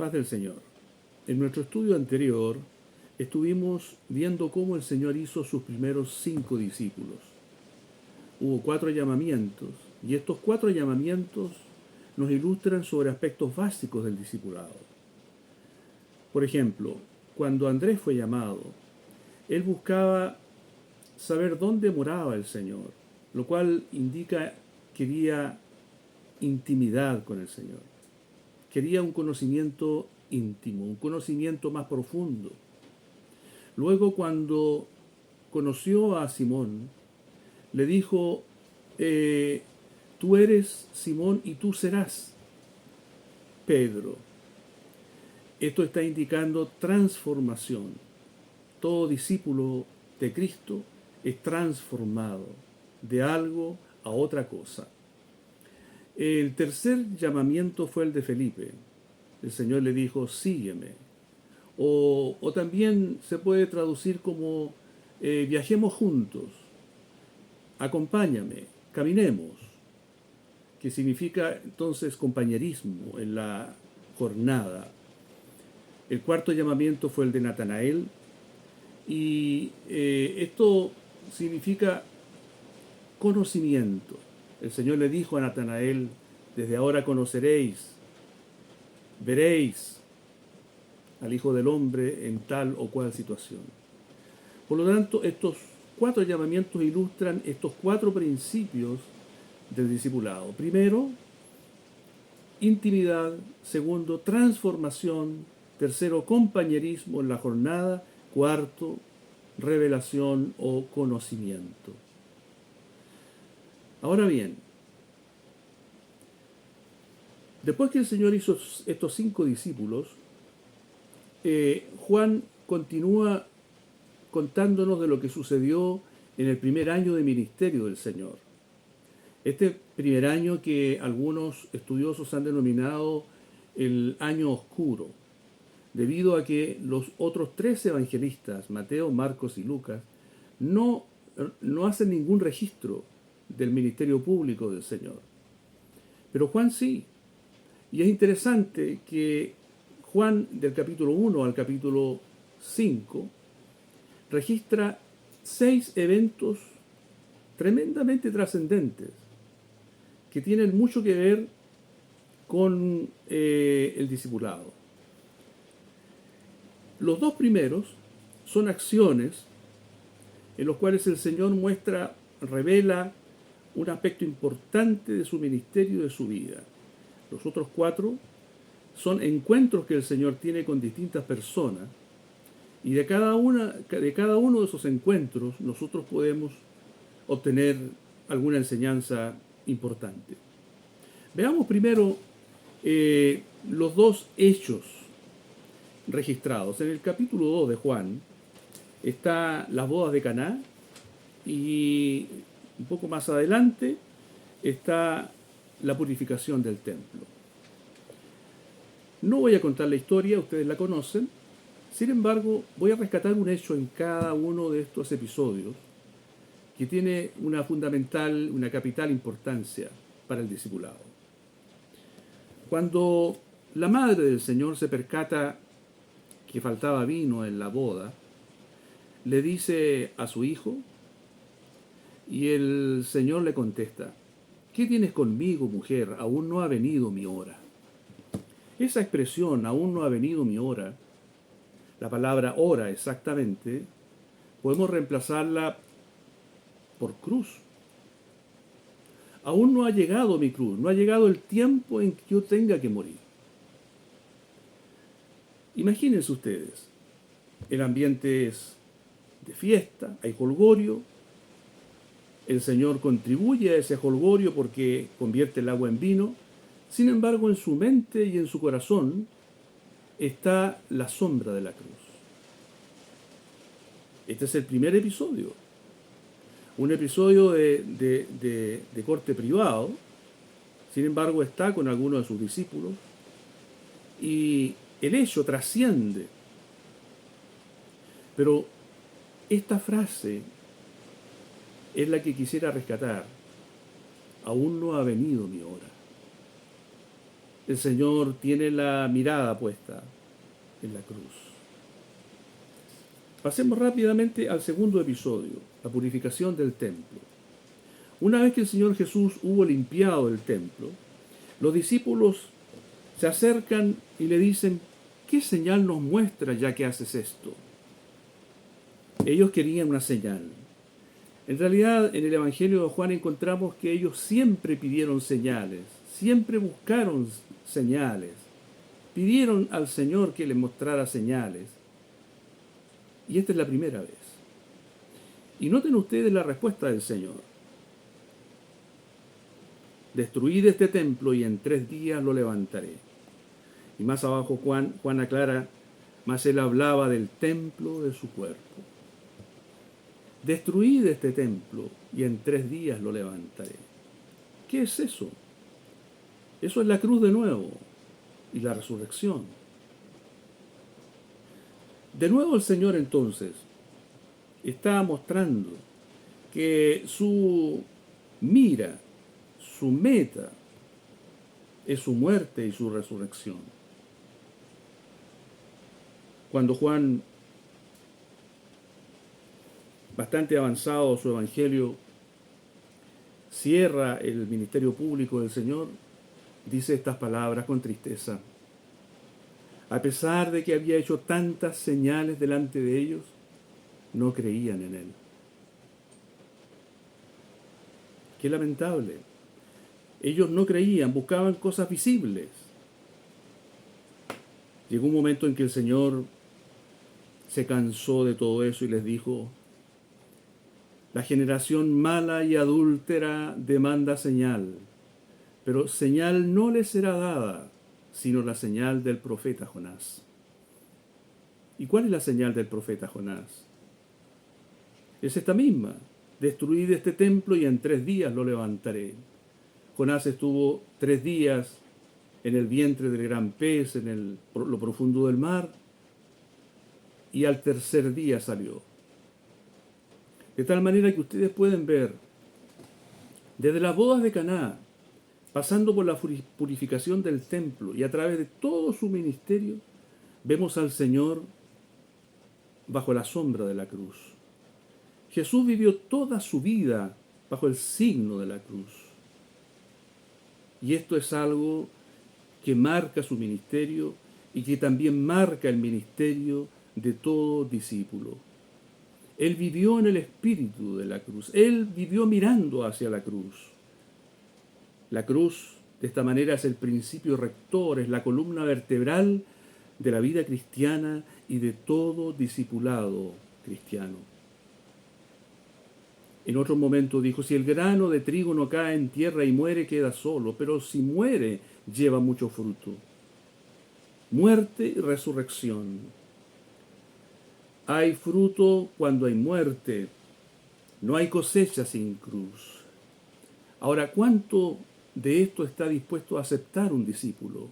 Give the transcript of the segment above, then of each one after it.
Paz del Señor. En nuestro estudio anterior estuvimos viendo cómo el Señor hizo sus primeros 5 discípulos. Hubo 4 llamamientos y estos 4 llamamientos nos ilustran sobre aspectos básicos del discipulado. Por ejemplo, cuando Andrés fue llamado, él buscaba saber dónde moraba el Señor, lo cual indica que quería intimidad con el Señor. Quería un conocimiento íntimo, un conocimiento más profundo. Luego, cuando conoció a Simón, le dijo, tú eres Simón y tú serás Pedro. Esto está indicando transformación. Todo discípulo de Cristo es transformado de algo a otra cosa. El tercer llamamiento fue el de Felipe. El Señor le dijo, sígueme. O también se puede traducir como viajemos juntos, acompáñame, caminemos, que significa entonces compañerismo en la jornada. El cuarto llamamiento fue el de Natanael y esto significa conocimiento. El Señor le dijo a Natanael, desde ahora conoceréis, veréis al Hijo del Hombre en tal o cual situación. Por lo tanto, estos 4 llamamientos ilustran estos 4 principios del discipulado. Primero, intimidad. Segundo, transformación. Tercero, compañerismo en la jornada. Cuarto, revelación o conocimiento. Ahora bien, después que el Señor hizo estos 5 discípulos, Juan continúa contándonos de lo que sucedió en el primer año de ministerio del Señor. Este primer año que algunos estudiosos han denominado el año oscuro, debido a que los otros 3 evangelistas, Mateo, Marcos y Lucas, no hacen ningún registro del ministerio público del Señor. Pero Juan sí. Y es interesante que Juan, del capítulo 1 al capítulo 5, registra 6 eventos tremendamente trascendentes que tienen mucho que ver con el discipulado. Los 2 primeros son acciones en los cuales el Señor revela un aspecto importante de su ministerio y de su vida. Los otros 4 son encuentros que el Señor tiene con distintas personas y de cada uno de esos encuentros nosotros podemos obtener alguna enseñanza importante. Veamos primero los 2 hechos registrados. En el capítulo 2 de Juan está las bodas de Caná y un poco más adelante está la purificación del templo. No voy a contar la historia, ustedes la conocen. Sin embargo, voy a rescatar un hecho en cada uno de estos episodios que tiene una capital importancia para el discipulado. Cuando la madre del Señor se percata que faltaba vino en la boda, le dice a su hijo, y el Señor le contesta, ¿qué tienes conmigo, mujer? Aún no ha venido mi hora. Esa expresión, aún no ha venido mi hora, la palabra hora exactamente, podemos reemplazarla por cruz. Aún no ha llegado mi cruz, no ha llegado el tiempo en que yo tenga que morir. Imagínense ustedes, el ambiente es de fiesta, hay jolgorio, el Señor contribuye a ese jolgorio porque convierte el agua en vino, sin embargo en su mente y en su corazón está la sombra de la cruz. Este es el primer episodio, un episodio de corte privado, sin embargo está con algunos de sus discípulos y el hecho trasciende. Pero esta frase es la que quisiera rescatar. Aún no ha venido mi hora. el Señor tiene la mirada puesta en la cruz. Pasemos rápidamente al segundo episodio, la purificación del templo. Una vez que el Señor Jesús hubo limpiado el templo, los discípulos se acercan y le dicen: ¿qué señal nos muestra ya que haces esto? Ellos querían una señal. En realidad, en el Evangelio de Juan encontramos que ellos siempre pidieron señales, siempre buscaron señales, pidieron al Señor que les mostrara señales. Y esta es la primera vez. Y noten ustedes la respuesta del Señor: destruid este templo y en 3 días lo levantaré. Y más abajo Juan aclara: mas él hablaba del templo de su cuerpo. Destruid este templo y en 3 días lo levantaré. ¿Qué es eso? Eso es la cruz de nuevo y la resurrección. De nuevo el Señor entonces está mostrando que su mira, su meta, es su muerte y su resurrección. Cuando Juan, bastante avanzado su evangelio, cierra el ministerio público del Señor, dice estas palabras con tristeza: a pesar de que había hecho tantas señales delante de ellos, no creían en él. Qué lamentable. Ellos no creían, buscaban cosas visibles. Llegó un momento en que el Señor se cansó de todo eso y les dijo: la generación mala y adúltera demanda señal, pero señal no les será dada, sino la señal del profeta Jonás. ¿Y cuál es la señal del profeta Jonás? Es esta misma: destruid este templo y en 3 días lo levantaré. Jonás estuvo 3 días en el vientre del gran pez, en lo profundo del mar, y al 3er día salió. De tal manera que ustedes pueden ver, desde las bodas de Caná, pasando por la purificación del templo y a través de todo su ministerio, vemos al Señor bajo la sombra de la cruz. Jesús vivió toda su vida bajo el signo de la cruz. Y esto es algo que marca su ministerio y que también marca el ministerio de todo discípulo. Él vivió en el espíritu de la cruz. Él vivió mirando hacia la cruz. La cruz, de esta manera, es el principio rector, es la columna vertebral de la vida cristiana y de todo discipulado cristiano. En otro momento dijo: si el grano de trigo no cae en tierra y muere, queda solo, pero si muere, lleva mucho fruto. Muerte y resurrección. Hay fruto cuando hay muerte, no hay cosecha sin cruz. Ahora, ¿cuánto de esto está dispuesto a aceptar un discípulo?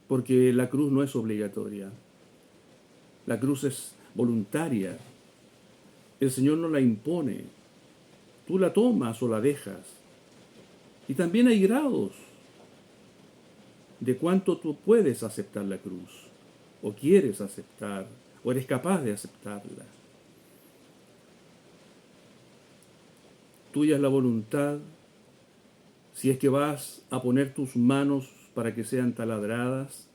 Porque la cruz no es obligatoria, la cruz es voluntaria. El Señor no la impone, tú la tomas o la dejas. Y también hay grados de cuánto tú puedes aceptar la cruz, o quieres aceptar, o eres capaz de aceptarla. Tuya es la voluntad, si es que vas a poner tus manos para que sean taladradas,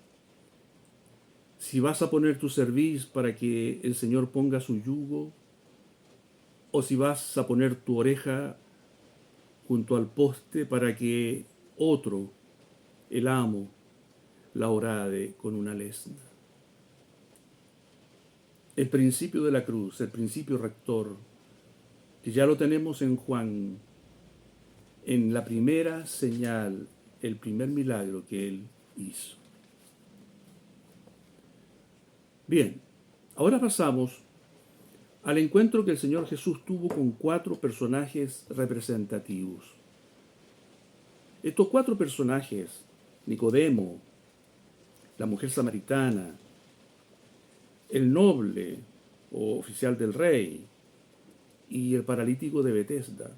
si vas a poner tu cerviz para que el Señor ponga su yugo, o si vas a poner tu oreja junto al poste para que otro, el amo, la horade con una lesna. El principio de la cruz, el principio rector, que ya lo tenemos en Juan, en la primera señal, el primer milagro que él hizo. Bien, ahora pasamos al encuentro que el Señor Jesús tuvo con 4 personajes representativos. Estos 4 personajes, Nicodemo, la mujer samaritana, el noble o oficial del rey y el paralítico de Betesda,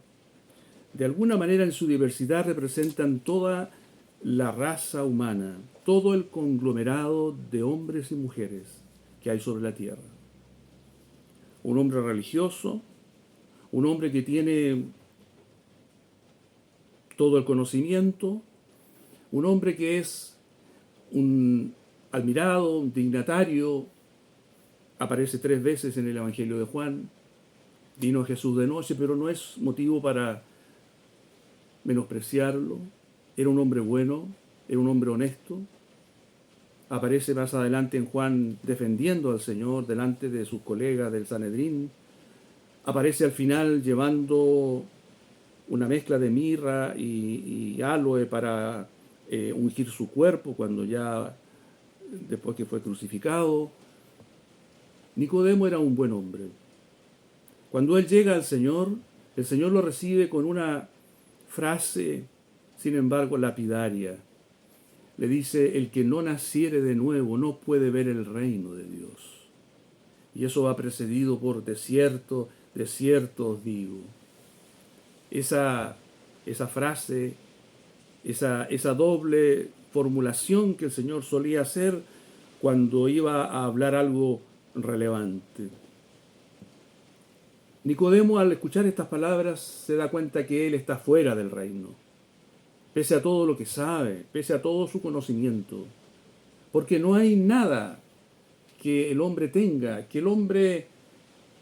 de alguna manera en su diversidad representan toda la raza humana, todo el conglomerado de hombres y mujeres que hay sobre la tierra. Un hombre religioso, un hombre que tiene todo el conocimiento, un hombre que es un admirado, un dignatario, aparece 3 veces en el Evangelio de Juan, vino Jesús de noche, pero no es motivo para menospreciarlo. Era un hombre bueno, era un hombre honesto. Aparece más adelante en Juan defendiendo al Señor delante de sus colegas del Sanedrín. Aparece al final llevando una mezcla de mirra y aloe para ungir su cuerpo cuando ya, después que fue crucificado. Nicodemo era un buen hombre. Cuando él llega al Señor, el Señor lo recibe con una frase, sin embargo, lapidaria. Le dice, el que no naciere de nuevo no puede ver el reino de Dios. Y eso va precedido por de cierto os digo. Esa frase, esa doble formulación que el Señor solía hacer cuando iba a hablar algo relevante. Nicodemo, al escuchar estas palabras, se da cuenta que él está fuera del reino, pese a todo lo que sabe, pese a todo su conocimiento, porque no hay nada que el hombre tenga, que el hombre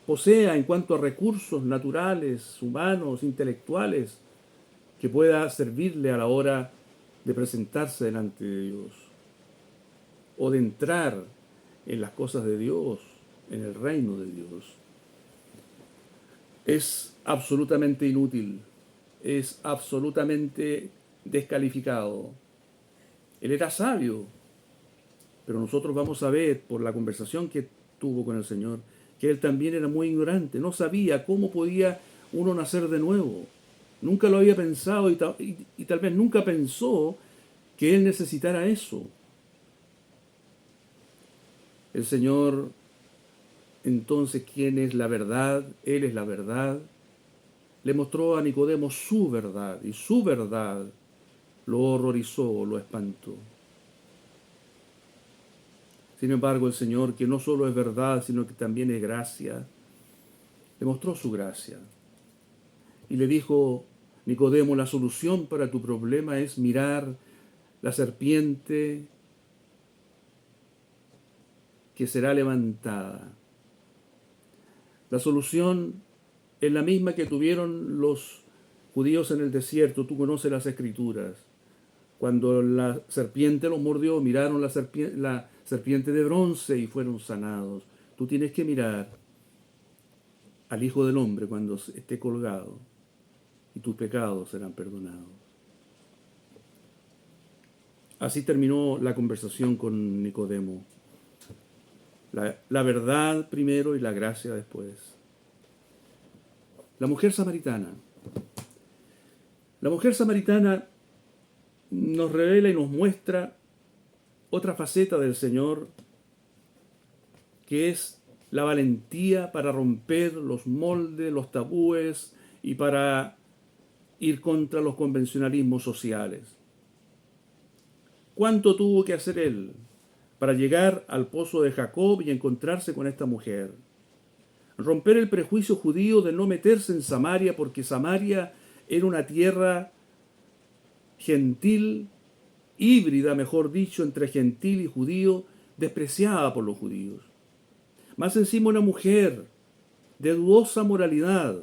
posea en cuanto a recursos naturales, humanos, intelectuales, que pueda servirle a la hora de presentarse delante de Dios, o de entrar en las cosas de Dios, en el reino de Dios. Es absolutamente inútil, es absolutamente descalificado. Él era sabio, pero nosotros vamos a ver por la conversación que tuvo con el Señor, que él también era muy ignorante, no sabía cómo podía uno nacer de nuevo. Nunca lo había pensado y tal vez nunca pensó que él necesitara eso. El Señor, entonces, ¿quién es la verdad? Él es la verdad. Le mostró a Nicodemo su verdad, y su verdad lo horrorizó, lo espantó. Sin embargo, el Señor, que no solo es verdad, sino que también es gracia, le mostró su gracia. Y le dijo, Nicodemo, la solución para tu problema es mirar la serpiente que será levantada. La solución es la misma que tuvieron los judíos en el desierto. Tú conoces las Escrituras. Cuando la serpiente los mordió, miraron la serpiente de bronce y fueron sanados. Tú tienes que mirar al Hijo del Hombre cuando esté colgado y tus pecados serán perdonados. Así terminó la conversación con Nicodemo. La verdad primero y la gracia después. La mujer samaritana. La mujer samaritana nos revela y nos muestra otra faceta del Señor, que es la valentía para romper los moldes, los tabúes y para ir contra los convencionalismos sociales. ¿Cuánto tuvo que hacer él para llegar al pozo de Jacob y encontrarse con esta mujer? Romper el prejuicio judío de no meterse en Samaria, porque Samaria era una tierra gentil, híbrida, mejor dicho, entre gentil y judío, despreciada por los judíos. Más encima una mujer de dudosa moralidad,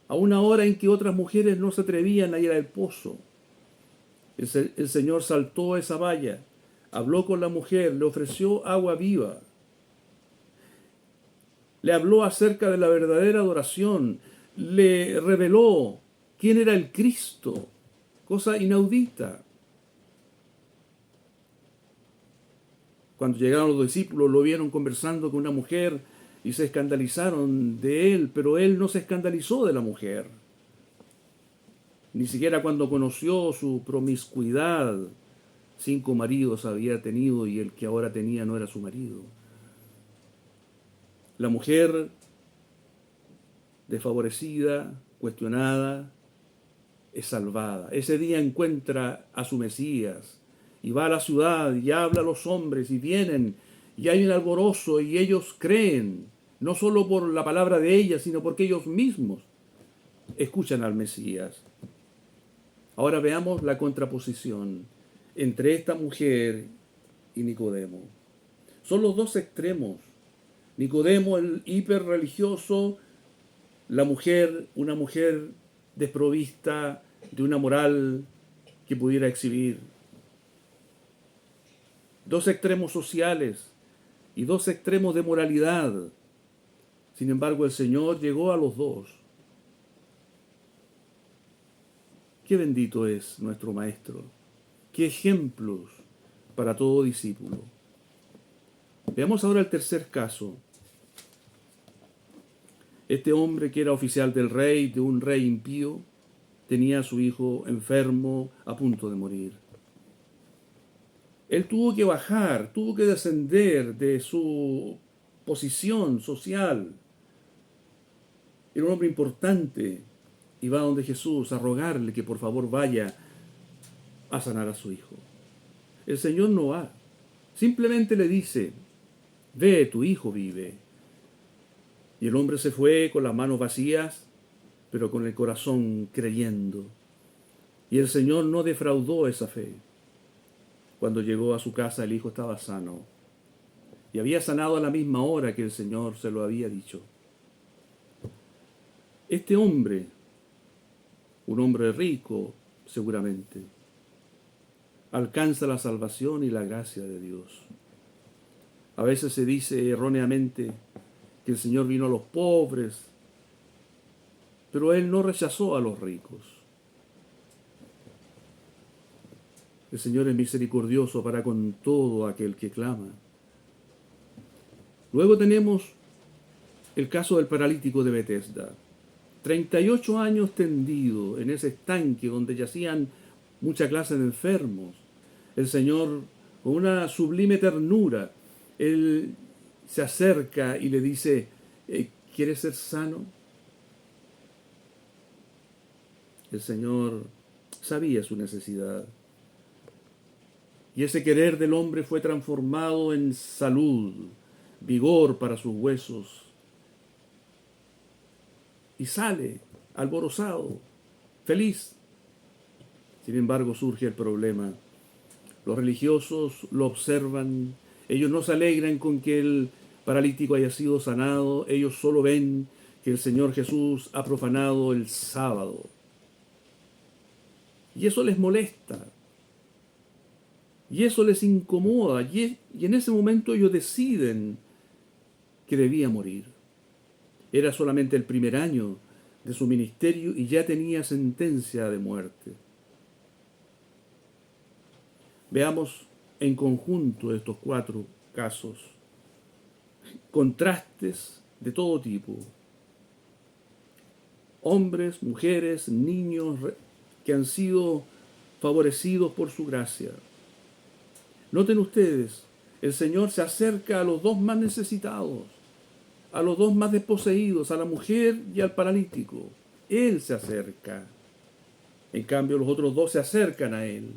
a una hora en que otras mujeres no se atrevían a ir al pozo. El Señor saltó esa valla, habló con la mujer, le ofreció agua viva, le habló acerca de la verdadera adoración, le reveló quién era el Cristo, cosa inaudita. Cuando llegaron los discípulos lo vieron conversando con una mujer y se escandalizaron de él, pero él no se escandalizó de la mujer. Ni siquiera cuando conoció su promiscuidad. 5 maridos había tenido y el que ahora tenía no era su marido. La mujer desfavorecida, cuestionada, es salvada. Ese día encuentra a su Mesías y va a la ciudad y habla a los hombres y vienen y hay un alborozo y ellos creen, no solo por la palabra de ella, sino porque ellos mismos escuchan al Mesías. Ahora veamos la contraposición entre esta mujer y Nicodemo. Son los dos extremos. Nicodemo, el hiperreligioso, la mujer, una mujer desprovista de una moral que pudiera exhibir. Dos extremos sociales y dos extremos de moralidad. Sin embargo, el Señor llegó a los dos. Qué bendito es nuestro Maestro. Qué ejemplos para todo discípulo. Veamos ahora el tercer caso. Este hombre que era oficial del rey, de un rey impío, tenía a su hijo enfermo, a punto de morir. Él tuvo que bajar, tuvo que descender de su posición social. Era un hombre importante y va donde Jesús a rogarle que por favor vaya a sanar a su hijo. El Señor no va, simplemente le dice: ve, tu hijo vive. Y el hombre se fue con las manos vacías, pero con el corazón creyendo. Y el Señor no defraudó esa fe. Cuando llegó a su casa, el hijo estaba sano. Y había sanado a la misma hora que el Señor se lo había dicho. Este hombre, un hombre rico seguramente, alcanza la salvación y la gracia de Dios. A veces se dice erróneamente que el Señor vino a los pobres, pero Él no rechazó a los ricos. El Señor es misericordioso para con todo aquel que clama. Luego tenemos el caso del paralítico de Betesda. 38 años tendido en ese estanque donde yacían mucha clase de enfermos. El Señor, con una sublime ternura, Él se acerca y le dice: ¿quieres ser sano? El Señor sabía su necesidad. Y ese querer del hombre fue transformado en salud, vigor para sus huesos. Y sale alborozado, feliz. Sin embargo, surge el problema. Los religiosos lo observan. Ellos no se alegran con que el paralítico haya sido sanado. Ellos solo ven que el Señor Jesús ha profanado el sábado. Y eso les molesta. Y eso les incomoda. Y en ese momento ellos deciden que debía morir. Era solamente el primer año de su ministerio y ya tenía sentencia de muerte. Veamos en conjunto estos 4 casos. Contrastes de todo tipo. Hombres, mujeres, niños que han sido favorecidos por su gracia. Noten ustedes, el Señor se acerca a los dos más necesitados, a los dos más desposeídos, a la mujer y al paralítico. Él se acerca. En cambio, los otros dos se acercan a Él.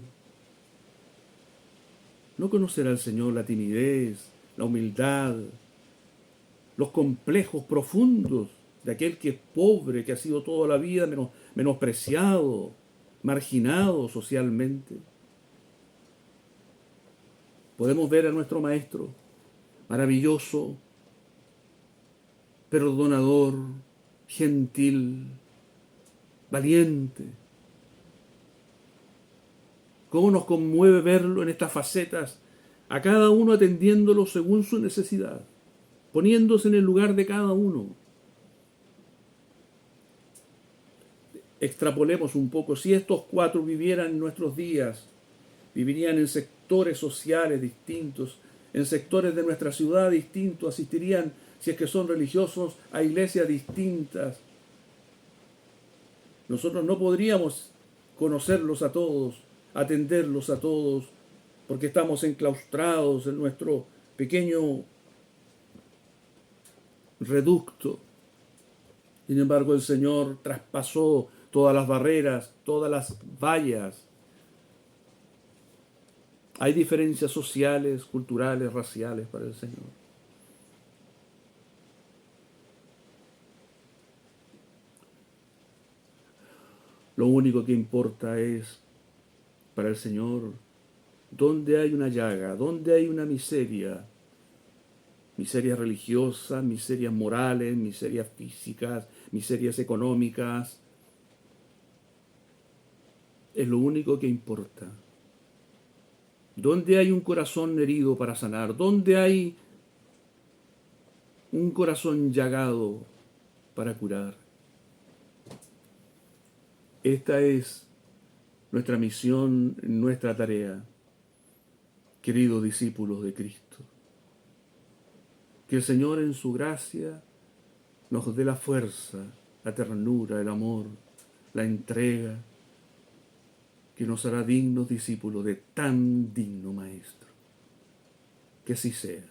¿No conocerá el Señor la timidez, la humildad, los complejos profundos de aquel que es pobre, que ha sido toda la vida menospreciado, marginado socialmente? Podemos ver a nuestro Maestro, maravilloso, perdonador, gentil, valiente. Cómo nos conmueve verlo en estas facetas, a cada uno atendiéndolo según su necesidad, poniéndose en el lugar de cada uno. Extrapolemos un poco, si estos 4 vivieran en nuestros días, vivirían en sectores sociales distintos, en sectores de nuestra ciudad distintos, asistirían, si es que son religiosos, a iglesias distintas. Nosotros no podríamos conocerlos a todos, atenderlos a todos, porque estamos enclaustrados en nuestro pequeño reducto. Sin embargo, el Señor traspasó todas las barreras, todas las vallas. Hay diferencias sociales, culturales, raciales para el Señor. Lo único que importa es, para el Señor, dónde hay una llaga, dónde hay una miseria, miserias religiosas, miserias morales, miserias físicas, miserias económicas, es lo único que importa. ¿Dónde hay un corazón herido para sanar? ¿Dónde hay un corazón llagado para curar? Esta es nuestra misión, nuestra tarea, queridos discípulos de Cristo. Que el Señor en su gracia nos dé la fuerza, la ternura, el amor, la entrega, que nos hará dignos discípulos de tan digno Maestro. Que así sea.